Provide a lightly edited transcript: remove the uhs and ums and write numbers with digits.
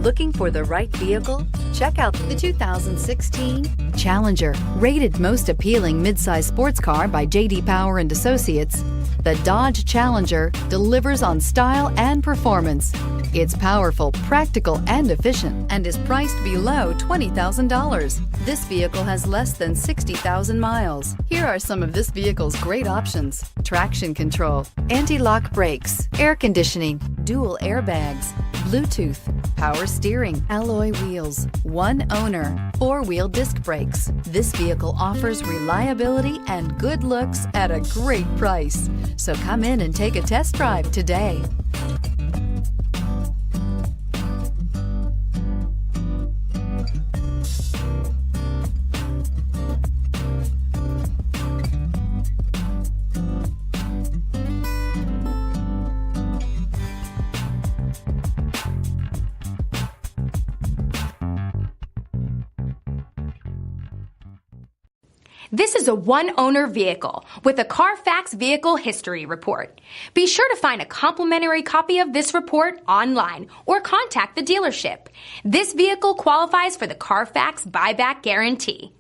Looking for the right vehicle? Check out the 2016 Challenger. Rated most appealing midsize sports car by J.D. Power and Associates, the Dodge Challenger delivers on style and performance. It's powerful, practical, and efficient, and is priced below $20,000. This vehicle has less than 60,000 miles. Here are some of this vehicle's great options: traction control, anti-lock brakes, air conditioning, dual airbags, Bluetooth, power steering, alloy wheels, one owner, four-wheel disc brakes. This vehicle offers reliability and good looks at a great price. So come in and take a test drive today. This is a one-owner vehicle with a CARFAX Vehicle History Report. Be sure to find a complimentary copy of this report online or contact the dealership. This vehicle qualifies for the CARFAX Buyback Guarantee.